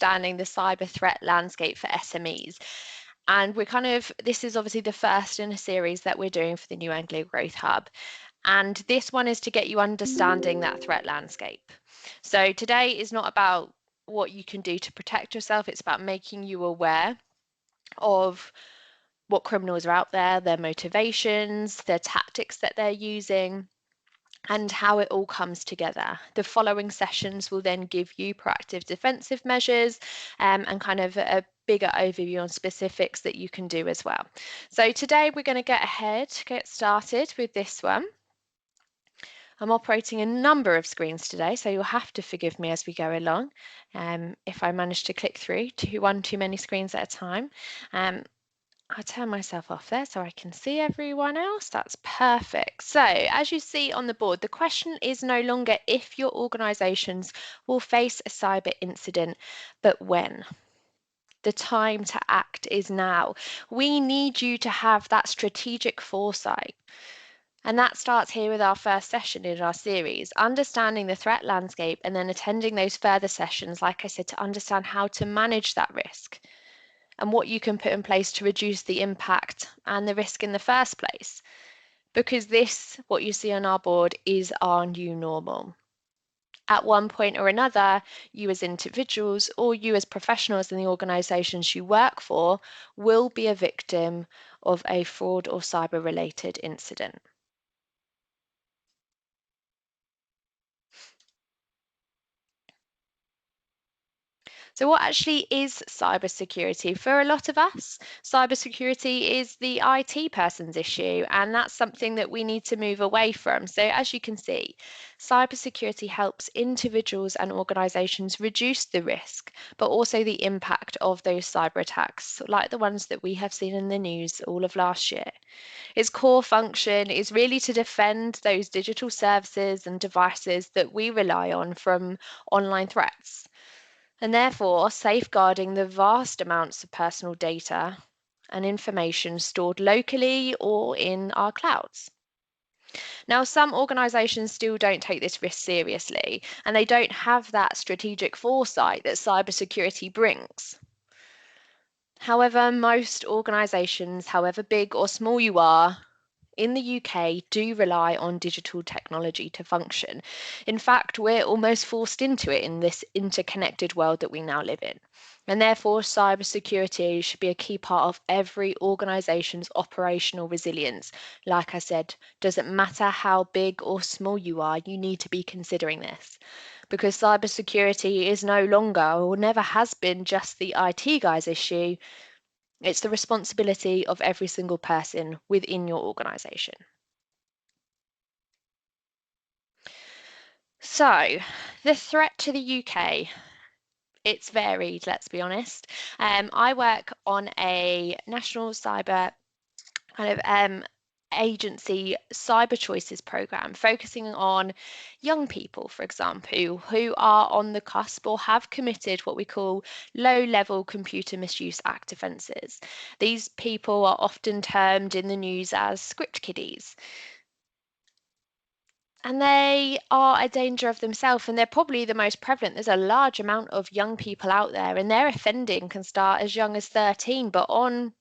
understanding the cyber threat landscape for SMEs. And this is obviously the first in a series that we're doing for the New Anglia Growth Hub. And this one is to get you understanding that threat landscape. So today is not about what you can do to protect yourself. It's about making you aware of what criminals are out there, their motivations, their tactics that they're using, and how it all comes together. The following sessions will then give you proactive defensive measures and kind of a bigger overview on specifics that you can do as well. So today we're going to get started with this one. I'm operating a number of screens today, so you'll have to forgive me as we go along if I manage to click through one too many screens at a time. I'll turn myself off there so I can see everyone else. That's perfect. So as you see on the board, the question is no longer if your organisations will face a cyber incident, but when. The time to act is now. We need you to have that strategic foresight. And that starts here with our first session in our series, understanding the threat landscape and then attending those further sessions, like I said, to understand how to manage that risk and what you can put in place to reduce the impact and the risk in the first place. Because this, what you see on our board, is our new normal. At one point or another, you as individuals or you as professionals in the organisations you work for will be a victim of a fraud or cyber-related incident. So what actually is cybersecurity? For a lot of us, cybersecurity is the IT person's issue, and that's something that we need to move away from. So as you can see, cybersecurity helps individuals and organizations reduce the risk, but also the impact of those cyber attacks, like the ones that we have seen in the news all of last year. Its core function is really to defend those digital services and devices that we rely on from online threats, and therefore safeguarding the vast amounts of personal data and information stored locally or in our clouds. Now, some organisations still don't take this risk seriously, and they don't have that strategic foresight that cybersecurity brings. However, most organisations, however big or small you are, in the UK do rely on digital technology to function. In fact, we're almost forced into it in this interconnected world that we now live in. And therefore, cybersecurity should be a key part of every organisation's operational resilience. Like I said, doesn't matter how big or small you are, you need to be considering this. Because cybersecurity is no longer or never has been just the IT guy's issue. It's the responsibility of every single person within your organisation. So, the threat to the UK, it's varied, let's be honest. I work on a national cyber agency cyber choices program, focusing on young people, for example, who are on the cusp or have committed what we call low-level Computer Misuse Act offences. These people are often termed in the news as script kiddies. And they are a danger of themselves, and they're probably the most prevalent. There's a large amount of young people out there, and their offending can start as young as 13. But on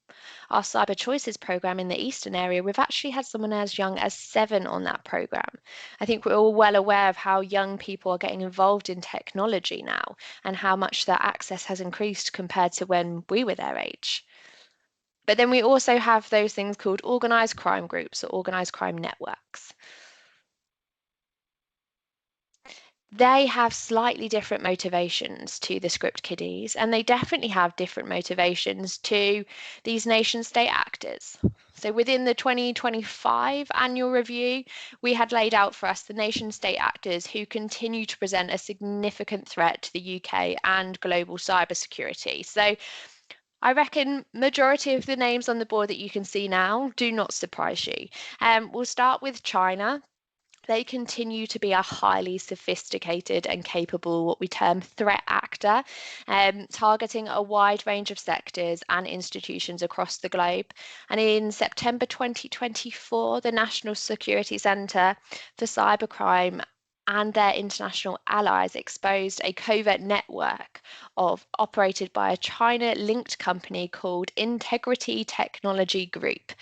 our Cyber Choices program in the Eastern area, we've actually had someone as young as 7 on that program. I think we're all well aware of how young people are getting involved in technology now and how much their access has increased compared to when we were their age. But then we also have those things called organised crime groups or organised crime networks. They have slightly different motivations to the script kiddies, and they definitely have different motivations to these nation state actors. So within the 2025 annual review, we had laid out for us the nation state actors who continue to present a significant threat to the UK and global cybersecurity. So I reckon majority of the names on the board that you can see now do not surprise you. We'll start with China. They continue to be a highly sophisticated and capable, what we term threat actor, targeting a wide range of sectors and institutions across the globe. And in September 2024, the National Security Centre for Cybercrime and their international allies exposed a covert network operated by a China-linked company called Integrity Technology Group.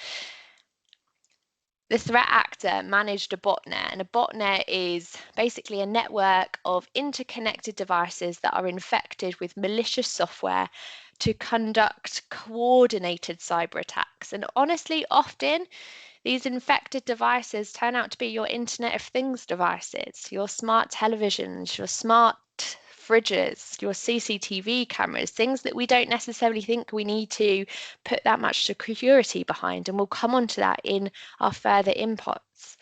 The threat actor managed a botnet, and a botnet is basically a network of interconnected devices that are infected with malicious software to conduct coordinated cyber attacks. And honestly, often these infected devices turn out to be your Internet of Things devices, your smart televisions, your smart fridges, your CCTV cameras, things that we don't necessarily think we need to put that much security behind. And we'll come on to that in our further inputs.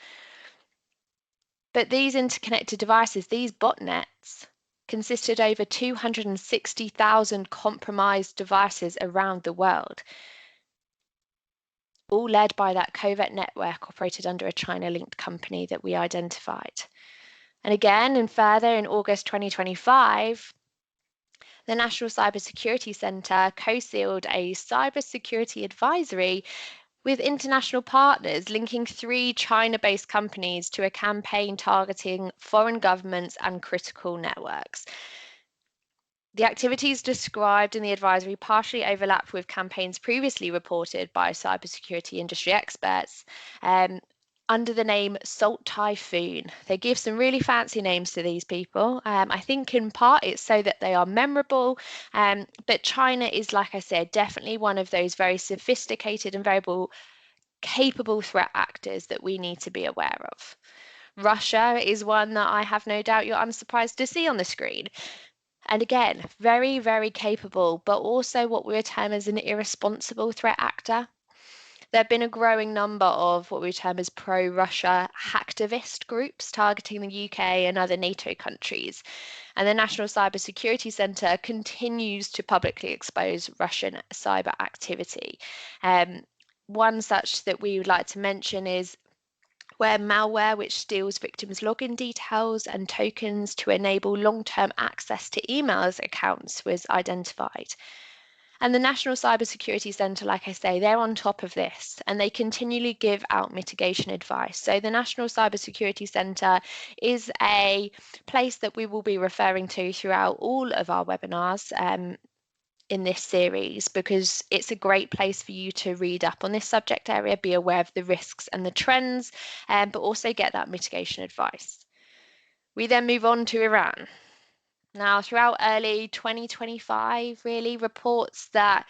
But these interconnected devices, these botnets, consisted over 260,000 compromised devices around the world, all led by that covert network operated under a China-linked company that we identified. And again, and further, in August 2025, the National Cybersecurity Centre co-sealed a cybersecurity advisory with international partners linking 3 China-based companies to a campaign targeting foreign governments and critical networks. The activities described in the advisory partially overlap with campaigns previously reported by cybersecurity industry experts under the name Salt Typhoon. They give some really fancy names to these people. I think in part it's so that they are memorable, but China is, like I said, definitely one of those very sophisticated and very capable threat actors that we need to be aware of. Russia is one that I have no doubt you're unsurprised to see on the screen. And again, very, very capable, but also what we would term as an irresponsible threat actor. There have been a growing number of what we term as pro-Russia hacktivist groups targeting the UK and other NATO countries. And the National Cybersecurity Centre continues to publicly expose Russian cyber activity. One such that we would like to mention is where malware which steals victims' login details and tokens to enable long-term access to emails accounts was identified. And the National Cybersecurity Centre, like I say, they're on top of this and they continually give out mitigation advice. So the National Cybersecurity Centre is a place that we will be referring to throughout all of our webinars in this series, because it's a great place for you to read up on this subject area, be aware of the risks and the trends, but also get that mitigation advice. We then move on to Iran. Now, throughout early 2025, really, reports that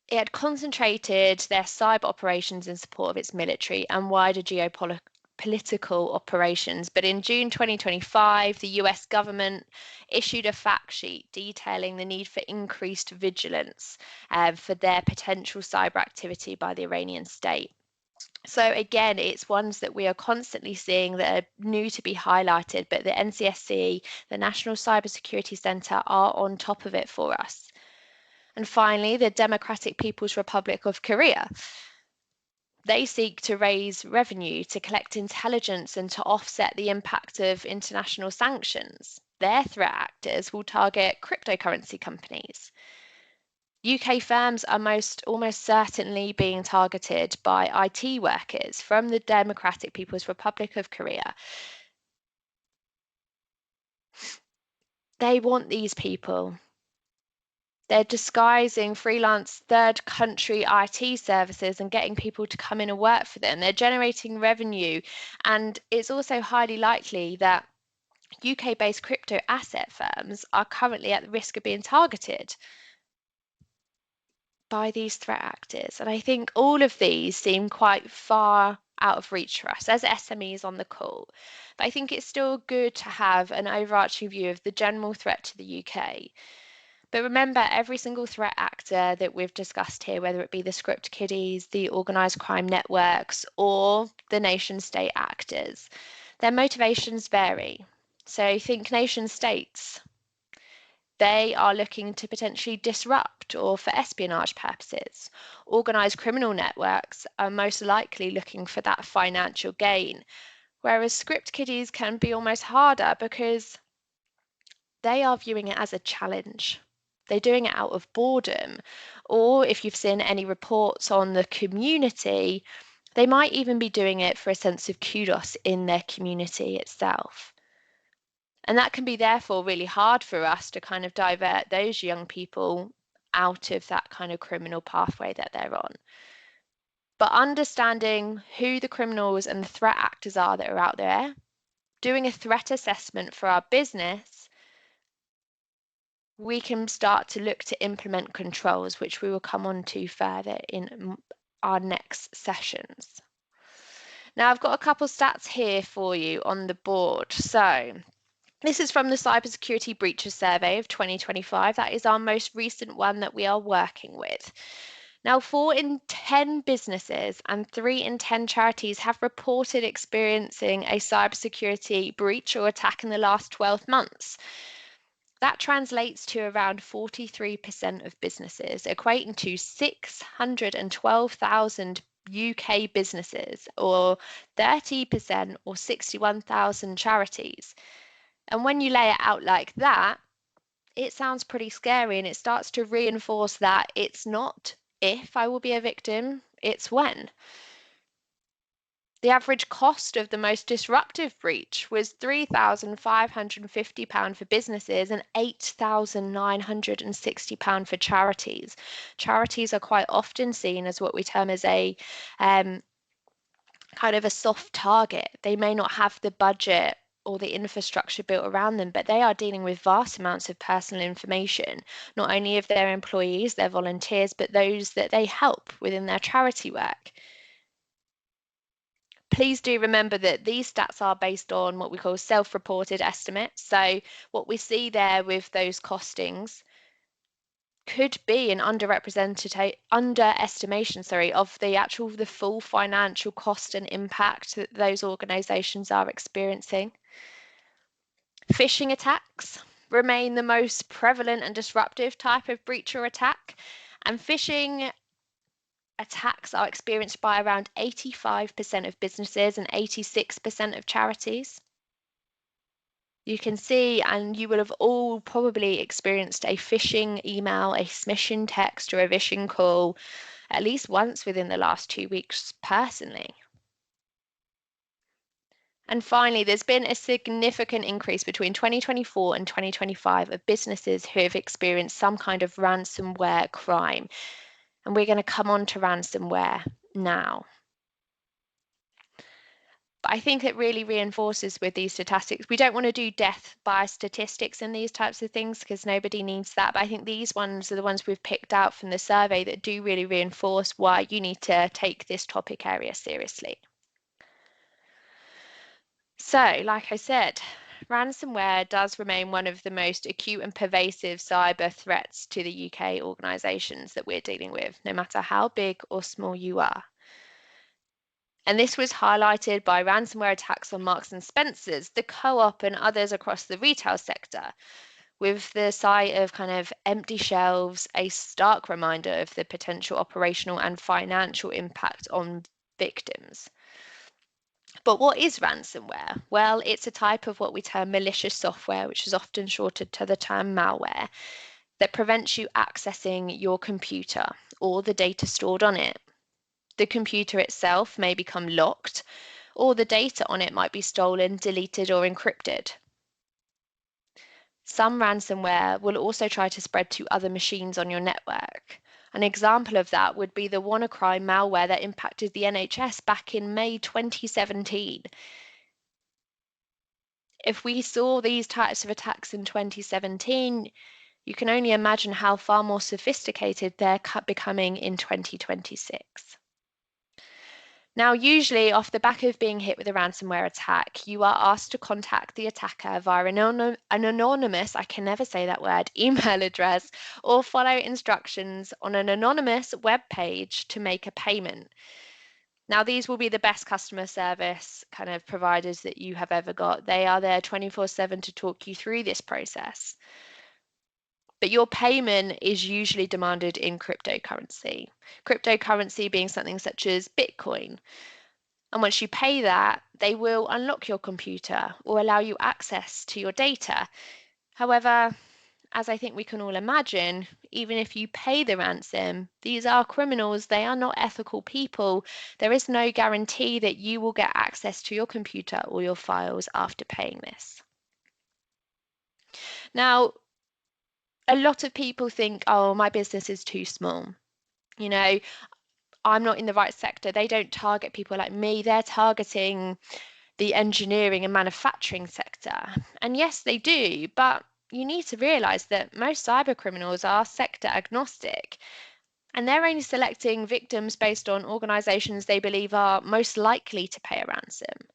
it had concentrated their cyber operations in support of its military and wider geopolitical operations. But in June 2025, the US government issued a fact sheet detailing the need for increased vigilance for their potential cyber activity by the Iranian state. So again, it's ones that we are constantly seeing that are new to be highlighted, but the NCSC, the National Cybersecurity Centre, are on top of it for us. And finally, the Democratic People's Republic of Korea. They seek to raise revenue, to collect intelligence, and to offset the impact of international sanctions. Their threat actors will target cryptocurrency companies. UK firms are almost certainly being targeted by IT workers from the Democratic People's Republic of Korea. They want these people. They're disguising freelance third country IT services and getting people to come in and work for them. They're generating revenue. And it's also highly likely that UK-based crypto asset firms are currently at the risk of being targeted by these threat actors. And I think all of these seem quite far out of reach for us as SMEs on the call. But I think it's still good to have an overarching view of the general threat to the UK. But remember, every single threat actor that we've discussed here, whether it be the script kiddies, the organised crime networks, or the nation state actors, their motivations vary. So think nation states. They are looking to potentially disrupt or for espionage purposes. Organised criminal networks are most likely looking for that financial gain, whereas script kiddies can be almost harder because they are viewing it as a challenge. They're doing it out of boredom. Or if you've seen any reports on the community, They might even be doing it for a sense of kudos in their community itself. And that can be therefore really hard for us to kind of divert those young people out of that kind of criminal pathway that they're on. But understanding who the criminals and the threat actors are that are out there, doing a threat assessment for our business, we can start to look to implement controls, which we will come on to further in our next sessions. Now, I've got a couple stats here for you on the board. So this is from the Cybersecurity Breaches Survey of 2025. That is our most recent one that we are working with. Now, 4 in 10 businesses and 3 in 10 charities have reported experiencing a cybersecurity breach or attack in the last 12 months. That translates to around 43% of businesses, equating to 612,000 UK businesses, or 30% or 61,000 charities. And when you lay it out like that, it sounds pretty scary, and it starts to reinforce that it's not if I will be a victim, it's when. The average cost of the most disruptive breach was £3,550 for businesses and £8,960 for charities. Charities are quite often seen as what we term as a kind of a soft target. They may not have the budget or the infrastructure built around them, but they are dealing with vast amounts of personal information, not only of their employees, their volunteers, but those that they help within their charity work. Please do remember that these stats are based on what we call self-reported estimates. So what we see there with those costings could be an underestimation, of the full financial cost and impact that those organizations are experiencing. Phishing attacks remain the most prevalent and disruptive type of breach or attack, and phishing attacks are experienced by around 85% of businesses and 86% of charities. You can see, and you will have all probably experienced a phishing email, a smishing text, or a phishing call at least once within the last 2 weeks personally. And finally, there's been a significant increase between 2024 and 2025 of businesses who have experienced some kind of ransomware crime. And we're going to come on to ransomware now. But I think it really reinforces with these statistics. We don't want to do death by statistics in these types of things because nobody needs that. But I think these ones are the ones we've picked out from the survey that do really reinforce why you need to take this topic area seriously. So, like I said, ransomware does remain one of the most acute and pervasive cyber threats to the UK organisations that we're dealing with, no matter how big or small you are. And this was highlighted by ransomware attacks on Marks and Spencer's, the Co-op and others across the retail sector, with the sight of kind of empty shelves, a stark reminder of the potential operational and financial impact on victims. But what is ransomware? Well, it's a type of what we term malicious software, which is often shortened to the term malware, that prevents you accessing your computer or the data stored on it. The computer itself may become locked, or the data on it might be stolen, deleted, or encrypted. Some ransomware will also try to spread to other machines on your network. An example of that would be the WannaCry malware that impacted the NHS back in May 2017. If we saw these types of attacks in 2017, you can only imagine how far more sophisticated they're becoming in 2026. Now, usually off the back of being hit with a ransomware attack, you are asked to contact the attacker via an anonymous, I can never say that word, email address, or follow instructions on an anonymous web page to make a payment. Now, these will be the best customer service kind of providers that you have ever got. They are there 24/7 to talk you through this process. But your payment is usually demanded in cryptocurrency. Cryptocurrency being something such as Bitcoin. And once you pay that, they will unlock your computer or allow you access to your data. However, as I think we can all imagine, even if you pay the ransom, these are criminals. They are not ethical people. There is no guarantee that you will get access to your computer or your files after paying this. Now, a lot of people think, oh, my business is too small. You know, I'm not in the right sector. They don't target people like me. They're targeting the engineering and manufacturing sector. And yes, they do, but you need to realize that most cyber criminals are sector agnostic, and they're only selecting victims based on organizations they believe are most likely to pay a ransom.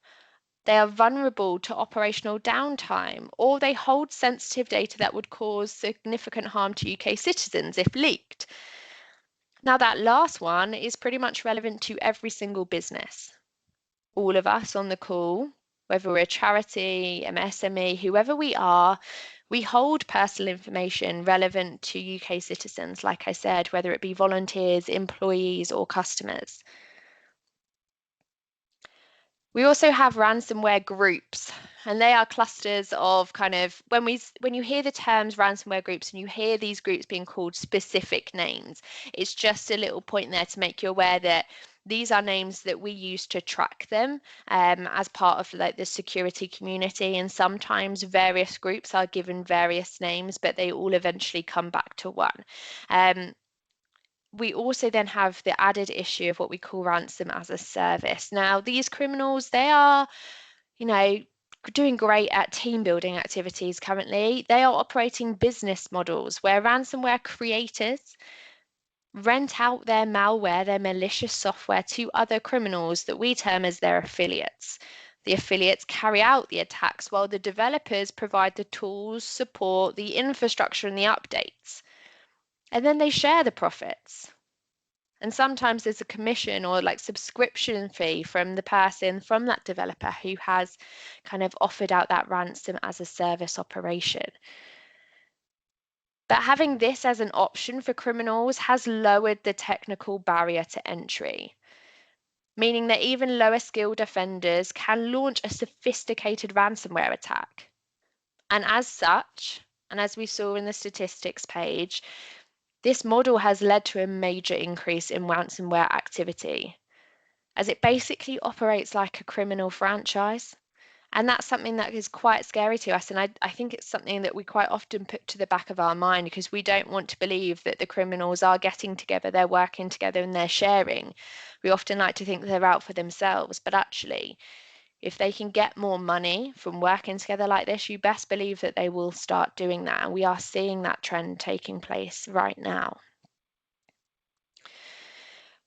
They are vulnerable to operational downtime, or they hold sensitive data that would cause significant harm to UK citizens if leaked. Now, that last one is pretty much relevant to every single business. All of us on the call, whether we're a charity, an SME, whoever we are, we hold personal information relevant to UK citizens, like I said, whether it be volunteers, employees, or customers. We also have ransomware groups, and they are clusters of kind of when you hear the terms ransomware groups and you hear these groups being called specific names, it's just a little point there to make you aware that these are names that we use to track them as part of like the security community, and sometimes various groups are given various names, but they all eventually come back to one. We also then have the added issue of what we call ransom as a service. Now, these criminals, they are, you know, doing great at team building activities currently. They are operating business models where ransomware creators rent out their malware, their malicious software to other criminals that we term as their affiliates. The affiliates carry out the attacks while the developers provide the tools, support, the infrastructure, and the updates. And then they share the profits. And sometimes there's a commission or like subscription fee from the person, from that developer who has kind of offered out that ransom as a service operation. But having this as an option for criminals has lowered the technical barrier to entry, meaning that even lower skilled offenders can launch a sophisticated ransomware attack. And as such, and as we saw in the statistics page, this model has led to a major increase in ransomware activity, as it basically operates like a criminal franchise. And that's something that is quite scary to us. And I think it's something that we quite often put to the back of our mind because we don't want to believe that the criminals are getting together, they're working together, and they're sharing. We often like to think they're out for themselves, but actually, if they can get more money from working together like this, you best believe that they will start doing that. And we are seeing that trend taking place right now.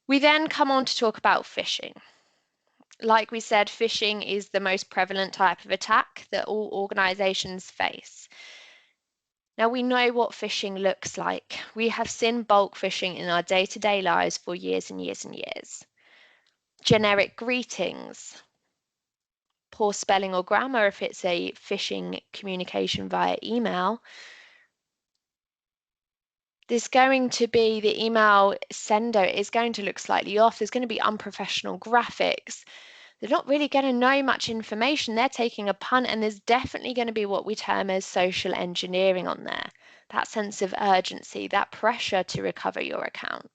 We then come on to talk about phishing. Like we said, phishing is the most prevalent type of attack that all organizations face. Now, we know what phishing looks like. We have seen bulk phishing in our day-to-day lives for years and years and years. Generic greetings, poor spelling or grammar if it's a phishing communication via email. There's going to be the email sender is going to look slightly off. There's going to be unprofessional graphics. They're not really going to know much information. They're taking a punt, and there's definitely going to be what we term as social engineering on there. That sense of urgency, that pressure to recover your account.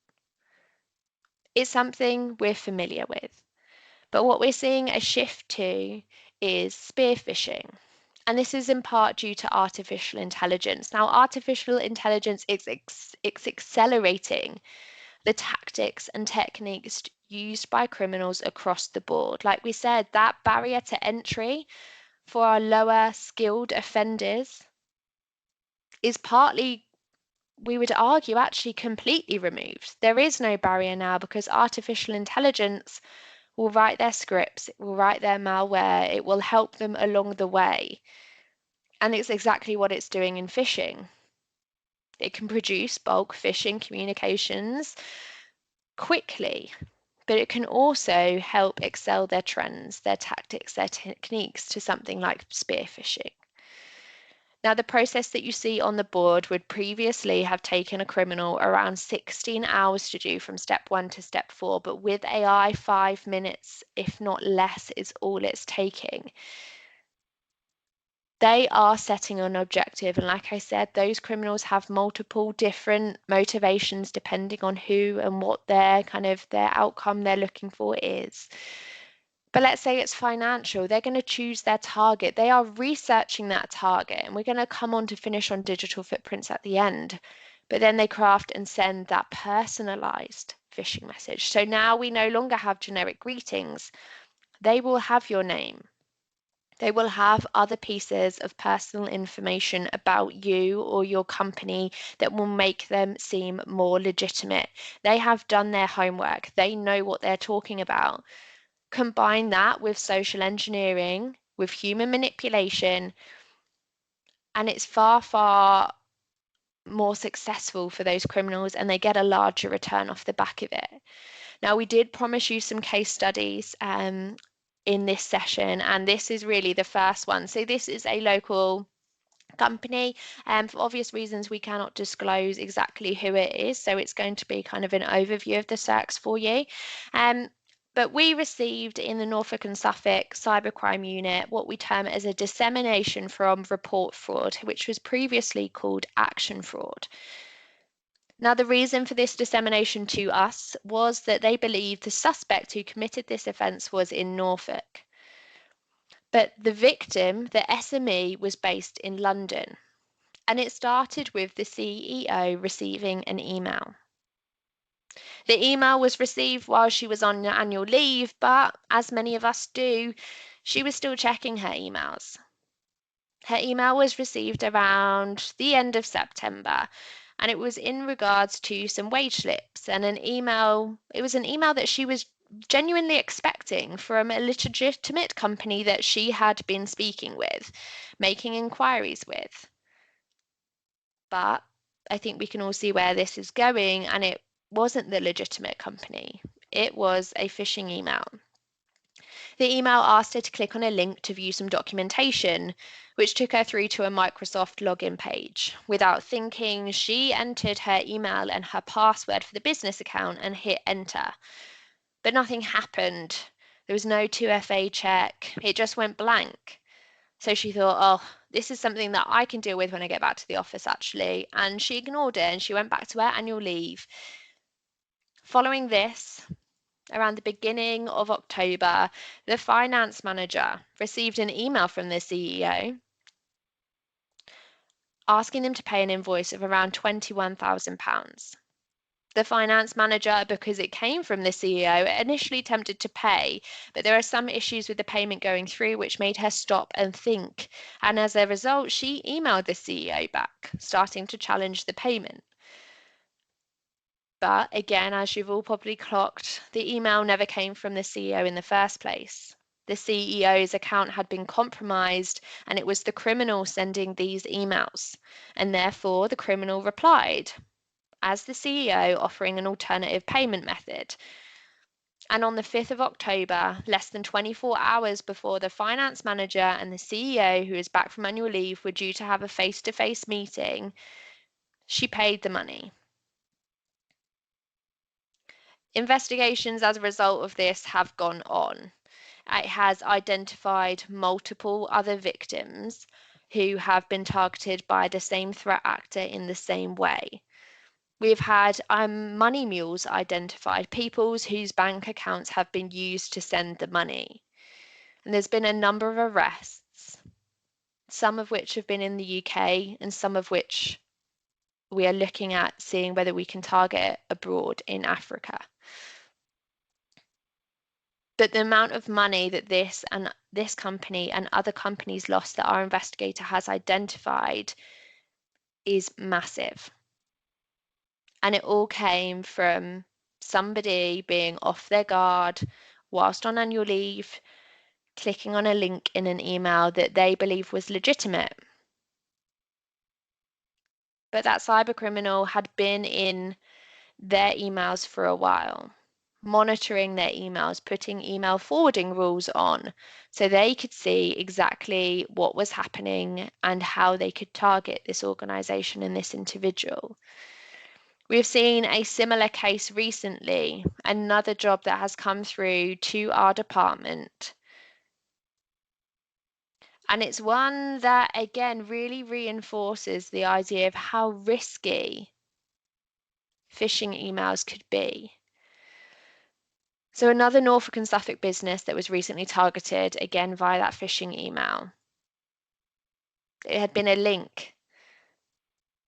It's something we're familiar with. But what we're seeing a shift to is spear phishing. And this is in part due to artificial intelligence. Now, artificial intelligence is it's accelerating the tactics and techniques used by criminals across the board. Like we said, that barrier to entry for our lower skilled offenders is partly, we would argue, actually completely removed. There is no barrier now because artificial intelligence will write their scripts, it will write their malware, it will help them along the way. And it's exactly what it's doing in phishing. It can produce bulk phishing communications quickly, but it can also help excel their trends, their tactics, their techniques to something like spear phishing. Now, the process that you see on the board would previously have taken a criminal around 16 hours to do from step 1 to step 4, but with AI, 5 minutes, if not less, is all it's taking. They are setting an objective, and like I said, those criminals have multiple different motivations depending on who and what their outcome they're looking for is. But let's say it's financial, they're going to choose their target. They are researching that target, and we're going to come on to finish on digital footprints at the end. But then they craft and send that personalized phishing message. So now we no longer have generic greetings. They will have your name. They will have other pieces of personal information about you or your company that will make them seem more legitimate. They have done their homework. They know what they're talking about. Combine that with social engineering, with human manipulation, and it's far, far more successful for those criminals, and they get a larger return off the back of it. Now, we did promise you some case studies in this session, and this is really the first one. So this is a local company, and for obvious reasons we cannot disclose exactly who it is, so it's going to be kind of an overview of the search for you. But we received in the Norfolk and Suffolk cybercrime unit what we term as a dissemination from report fraud, which was previously called action fraud. Now, the reason for this dissemination to us was that they believed the suspect who committed this offence was in Norfolk. But the victim, the SME, was based in London. And it started with the CEO receiving an email. The email was received while she was on annual leave, but as many of us do, she was still checking her emails. Her email was received around the end of September, and it was in regards to some wage slips and an email. It was an email that she was genuinely expecting from a legitimate company that she had been speaking with, making inquiries with. But I think we can all see where this is going, and it wasn't the legitimate company. It was a phishing email. The email asked her to click on a link to view some documentation, which took her through to a Microsoft login page. Without thinking, she entered her email and her password for the business account and hit enter. But nothing happened. There was no 2FA check. It just went blank. So she thought, oh, this is something that I can deal with when I get back to the office, actually. And she ignored it and she went back to her annual leave. Following this, around the beginning of October, the finance manager received an email from the CEO asking them to pay an invoice of around £21,000. The finance manager, because it came from the CEO, initially attempted to pay, but there are some issues with the payment going through which made her stop and think. And as a result, she emailed the CEO back, starting to challenge the payment. But again, as you've all probably clocked, the email never came from the CEO in the first place. The CEO's account had been compromised, and it was the criminal sending these emails. And therefore, the criminal replied as the CEO, offering an alternative payment method. And on the 5th of October, less than 24 hours before the finance manager and the CEO, who is back from annual leave, were due to have a face-to-face meeting, she paid the money. Investigations as a result of this have gone on. It has identified multiple other victims who have been targeted by the same threat actor in the same way. We've had money mules identified, people whose bank accounts have been used to send the money. And there's been a number of arrests, some of which have been in the UK and some of which we are looking at seeing whether we can target abroad in Africa. But the amount of money that this company and other companies lost that our investigator has identified is massive. And it all came from somebody being off their guard whilst on annual leave, clicking on a link in an email that they believe was legitimate. But that cybercriminal had been in their emails for a while, monitoring their emails, putting email forwarding rules on so they could see exactly what was happening and how they could target this organization and this individual. We've seen a similar case recently, another job that has come through to our department. And it's one that, again, really reinforces the idea of how risky phishing emails could be. So another Norfolk and Suffolk business that was recently targeted, again, via that phishing email. It had been a link.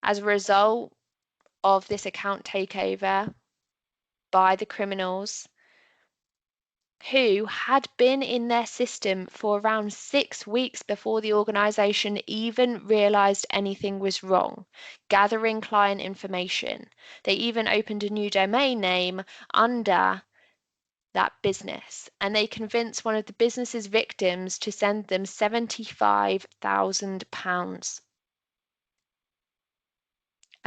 As a result of this account takeover by the criminals, who had been in their system for around 6 weeks before the organization even realized anything was wrong, gathering client information. They even opened a new domain name under that business, and they convinced one of the business's victims to send them £75,000.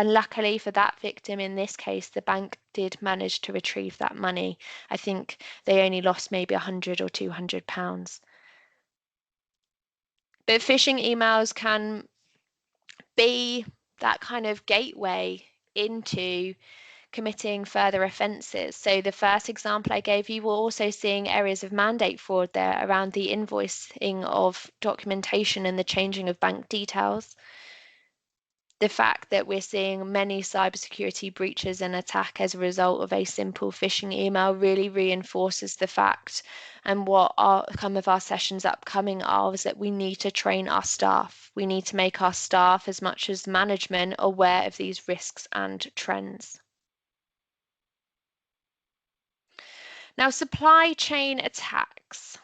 And luckily for that victim in this case, the bank did manage to retrieve that money. I think they only lost maybe £100 or £200. But phishing emails can be that kind of gateway into committing further offences. So the first example I gave you, we're also seeing areas of mandate fraud there around the invoicing of documentation and the changing of bank details. The fact that we're seeing many cybersecurity breaches and attack as a result of a simple phishing email really reinforces the fact, and what some of our sessions upcoming are, is that we need to train our staff. We need to make our staff, as much as management, aware of these risks and trends. Now, supply chain attacks.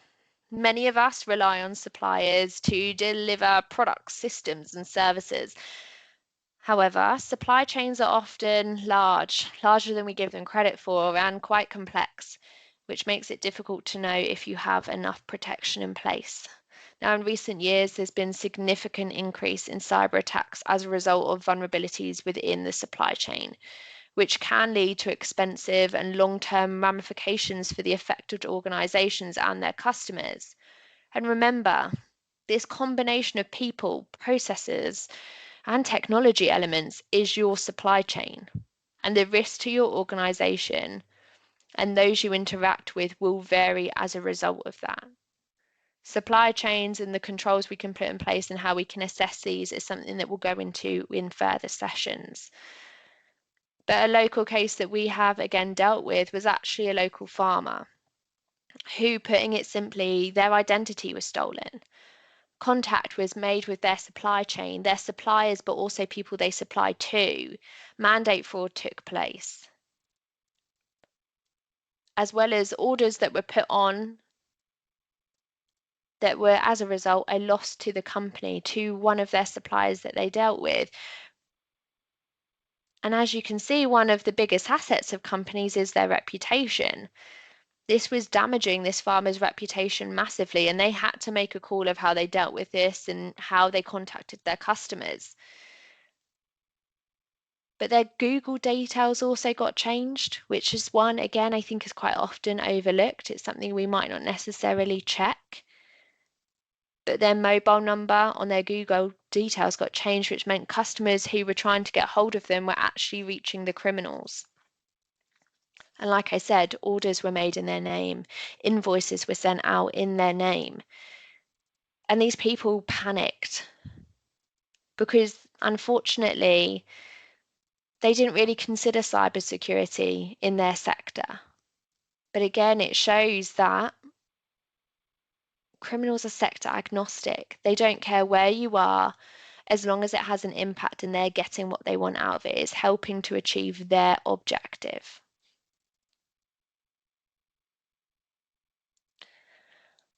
Many of us rely on suppliers to deliver products, systems, and services. However, supply chains are often larger than we give them credit for, and quite complex, which makes it difficult to know if you have enough protection in place. Now, in recent years, there's been significant increase in cyber attacks as a result of vulnerabilities within the supply chain, which can lead to expensive and long-term ramifications for the affected organizations and their customers. And remember, this combination of people, processes, and technology elements is your supply chain. And the risk to your organization and those you interact with will vary as a result of that. Supply chains and the controls we can put in place and how we can assess these is something that we'll go into in further sessions. But a local case that we have again dealt with was actually a local farmer who, putting it simply, their identity was stolen. Contact was made with their supply chain, their suppliers, but also people they supply to. Mandate fraud took place, as well as orders that were put on that were, as a result, a loss to the company, to one of their suppliers that they dealt with. And as you can see, one of the biggest assets of companies is their reputation. This was damaging this farmer's reputation massively, and they had to make a call of how they dealt with this and how they contacted their customers. But their Google details also got changed, which is one, again, I think is quite often overlooked. It's something we might not necessarily check. But their mobile number on their Google details got changed, which meant customers who were trying to get hold of them were actually reaching the criminals. And like I said, orders were made in their name, invoices were sent out in their name. And these people panicked because, unfortunately, they didn't really consider cybersecurity in their sector. But again, it shows that criminals are sector agnostic. They don't care where you are, as long as it has an impact and they're getting what they want out of it. It's helping to achieve their objective.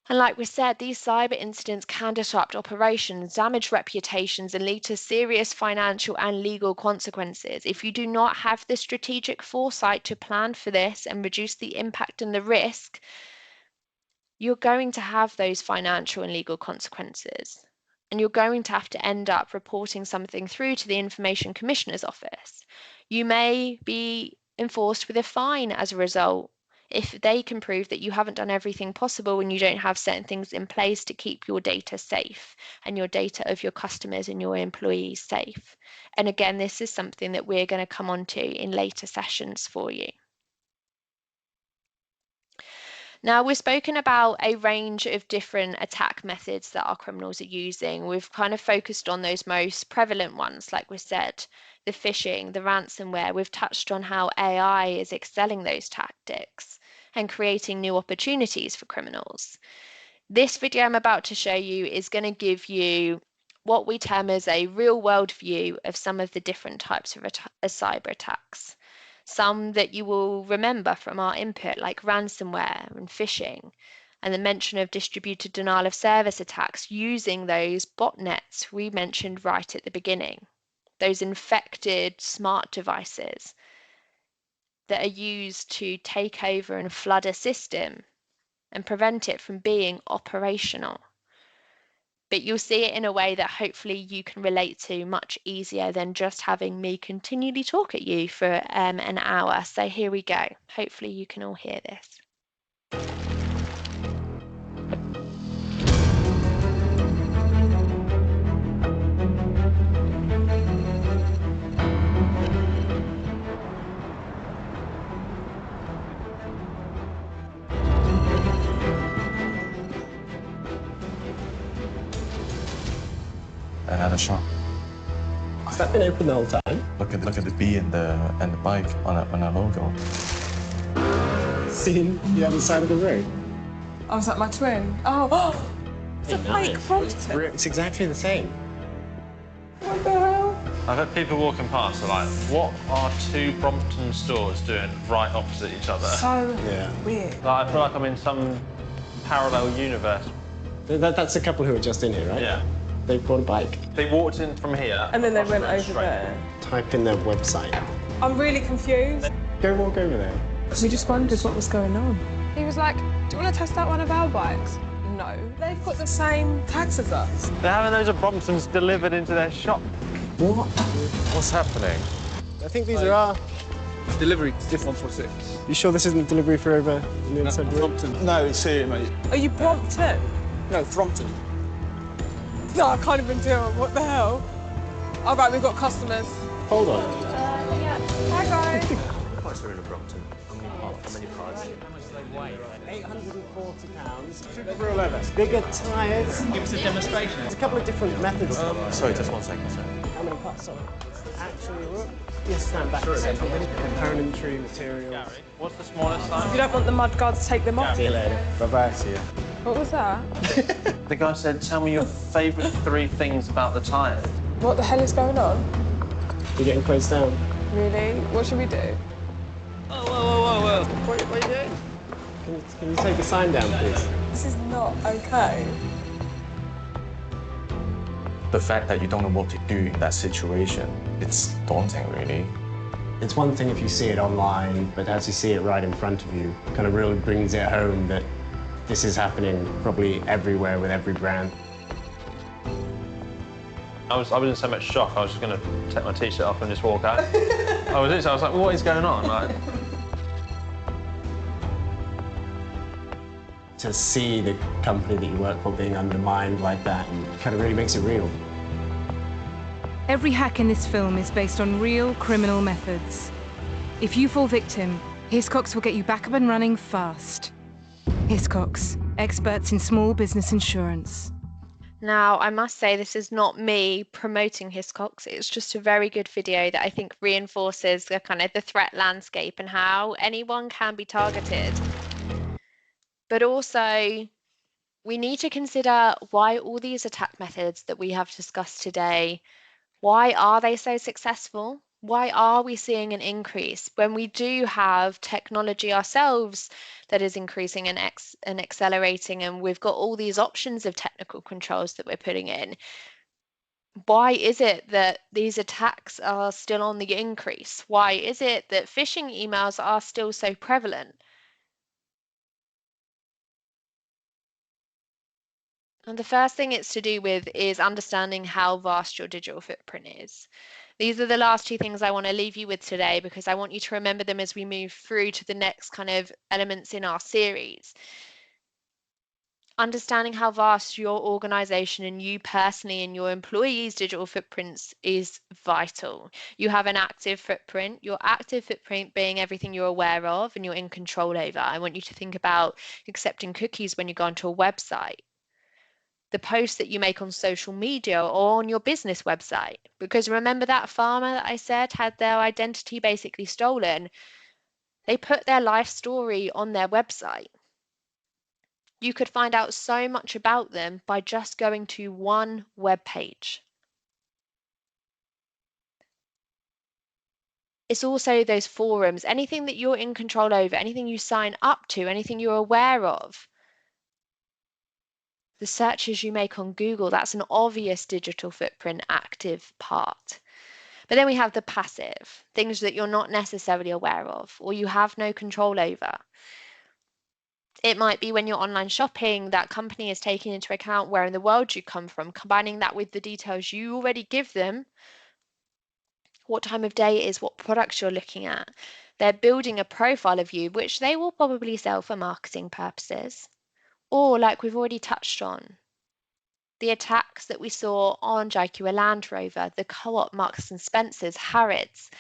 And like we said, these cyber incidents can disrupt operations, damage reputations, and lead to serious financial and legal consequences. If you do not have the strategic foresight to plan for this and reduce the impact and the risk, you're going to have those financial and legal consequences. And you're going to have to end up reporting something through to the Information Commissioner's Office. You may be enforced with a fine as a result if they can prove that you haven't done everything possible and you don't have certain things in place to keep your data safe and your data of your customers and your employees safe. And again, this is something that we're going to come on to in later sessions for you. Now, we've spoken about a range of different attack methods that our criminals are using. We've kind of focused on those most prevalent ones, like we said, the phishing, the ransomware. We've touched on how AI is excelling those tactics and creating new opportunities for criminals. This video I'm about to show you is going to give you what we term as a real-world view of some of the different types of cyber attacks. Some that you will remember from our input, like ransomware and phishing, and the mention of distributed denial of service attacks using those botnets we mentioned right at the beginning, those infected smart devices that are used to take over and flood a system and prevent it from being operational. But you'll see it in a way that hopefully you can relate to much easier than just having me continually talk at you for an hour. So here we go. Hopefully you can all hear this. Another shop. Has that been open the whole time? Look at the bee and the bike on a logo. Seen the other side of the road. Oh, is that my twin? Oh, it's a fake Brompton. It's exactly the same. What the hell? I've had people walking past are like, what are two Brompton stores doing right opposite each other? So Yeah. weird. Like, I feel like I'm in some parallel universe. That's a couple who are just in here, right? Yeah. They've bought a bike. They walked in from here. And then they across went the road over straight. there. Type in their website. I'm really confused. Go walk over there. We just wondered what was going on. He was like, do you want to test out one of our bikes? No. They've got the same tags as us. They're having those of Bromptons delivered into their shop. What? What's happening? I think these are our... Delivery, this 146. You sure this isn't delivery for over on the inside road? Brompton. No, it's here, mate. Are you Brompton? No, Brompton. No, I can't even do it. What the hell? All right, we've got customers. Hold on. Hi, guys. Price are in a Brompton. How many parts? £840. Real leather. Bigger tyres. Give us a demonstration. There's a couple of different methods. Sorry, just 1 second, sir. How many parts? Sorry. Actually, yes, stand back a second. Componentry, materials. What's the smallest If size? you don't want the mud guards, take them off. See you later. Bye-bye. See ya. What was that? The guy said, tell me your favourite 3 things about the tyres. What the hell is going on? You're getting closed down. Really? What should we do? Whoa. What are you doing? Can you take the sign down, please? This is not okay. The fact that you don't know what to do in that situation, it's daunting, really. It's one thing if you see it online, but as you see it right in front of you, kind of really brings it home that this is happening probably everywhere with every brand. I was in so much shock, I was just going to take my t-shirt off and just walk out. I was like, what is going on? Like, To see the company that you work for being undermined like that, and kind of really makes it real. Every hack in this film is based on real criminal methods. If you fall victim, Hiscox will get you back up and running fast. Hiscox, experts in small business insurance. Now, I must say this is not me promoting Hiscox. It's just a very good video that I think reinforces the kind of the threat landscape and how anyone can be targeted. But also, we need to consider why all these attack methods that we have discussed today, why are they so successful? Why are we seeing an increase when we do have technology ourselves that is increasing and accelerating, and we've got all these options of technical controls that we're putting in? Why is it that these attacks are still on the increase? Why is it that phishing emails are still so prevalent? And the first thing it's to do with is understanding how vast your digital footprint is. These are the last 2 things I want to leave you with today, because I want you to remember them as we move through to the next kind of elements in our series. Understanding how vast your organization and you personally and your employees' digital footprints is vital. You have an active footprint, your active footprint being everything you're aware of and you're in control over. I want you to think about accepting cookies when you go onto a website, the posts that you make on social media or on your business website. Because remember that farmer that I said had their identity basically stolen? They put their life story on their website. You could find out so much about them by just going to one web page. It's also those forums, anything that you're in control over, anything you sign up to, anything you're aware of. The searches you make on Google, that's an obvious digital footprint active part. But then we have the passive, things that you're not necessarily aware of or you have no control over. It might be when you're online shopping, that company is taking into account where in the world you come from, combining that with the details you already give them, what time of day it is, what products you're looking at. They're building a profile of you, which they will probably sell for marketing purposes. Or, like we've already touched on, the attacks that we saw on Jaguar Land Rover, the Co-op, Marks and Spencer's, Harrods,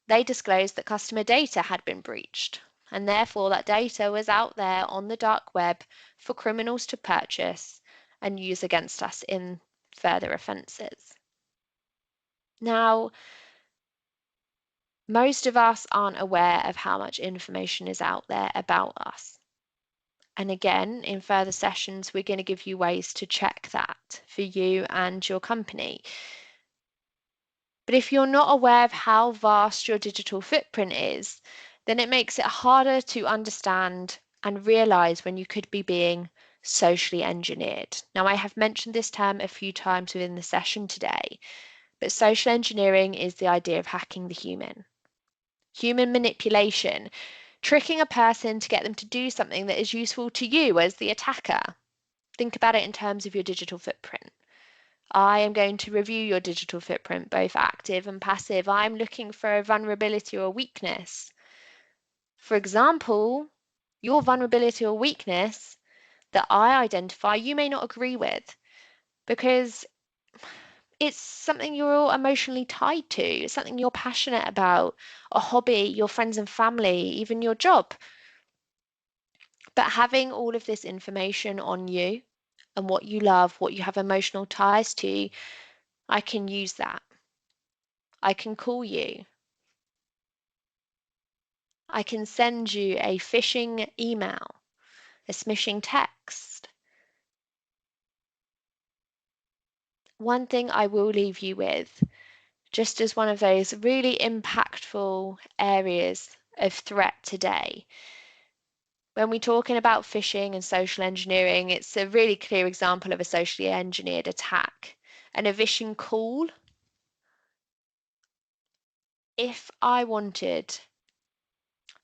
they disclosed that customer data had been breached, and therefore that data was out there on the dark web for criminals to purchase and use against us in further offences. Now, most of us aren't aware of how much information is out there about us. And again, in further sessions, we're going to give you ways to check that for you and your company. But if you're not aware of how vast your digital footprint is, then it makes it harder to understand and realize when you could be being socially engineered. Now, I have mentioned this term a few times within the session today, but social engineering is the idea of hacking the human. Human manipulation, tricking a person to get them to do something that is useful to you as the attacker. Think about it in terms of your digital footprint. I am going to review your digital footprint, both active and passive. I'm looking for a vulnerability or a weakness. For example, your vulnerability or weakness that I identify, you may not agree with because it's something you're all emotionally tied to, it's something you're passionate about, a hobby, your friends and family, even your job. But having all of this information on you and what you love, what you have emotional ties to, I can use that. I can call you. I can send you a phishing email, a smishing text. One thing I will leave you with, just as one of those really impactful areas of threat today. When we're talking about phishing and social engineering, it's a really clear example of a socially engineered attack. And a phishing call, if I wanted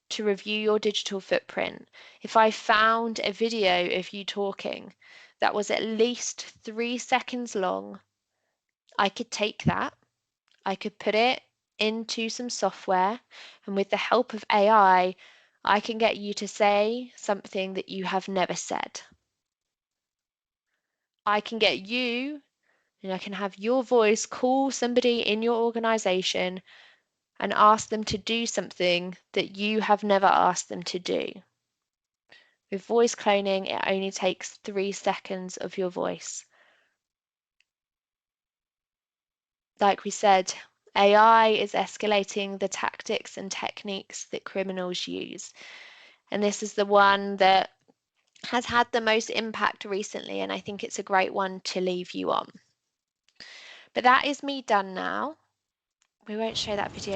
to review your digital footprint, if I found a video of you talking that was at least 3 seconds long, I could take that, I could put it into some software, and with the help of AI, I can get you to say something that you have never said. I can get you, and I can have your voice call somebody in your organization and ask them to do something that you have never asked them to do. With voice cloning, it only takes 3 seconds of your voice. Like we said, AI is escalating the tactics and techniques that criminals use. And this is the one that has had the most impact recently, and I think it's a great one to leave you on. But that is me done now. We won't show that video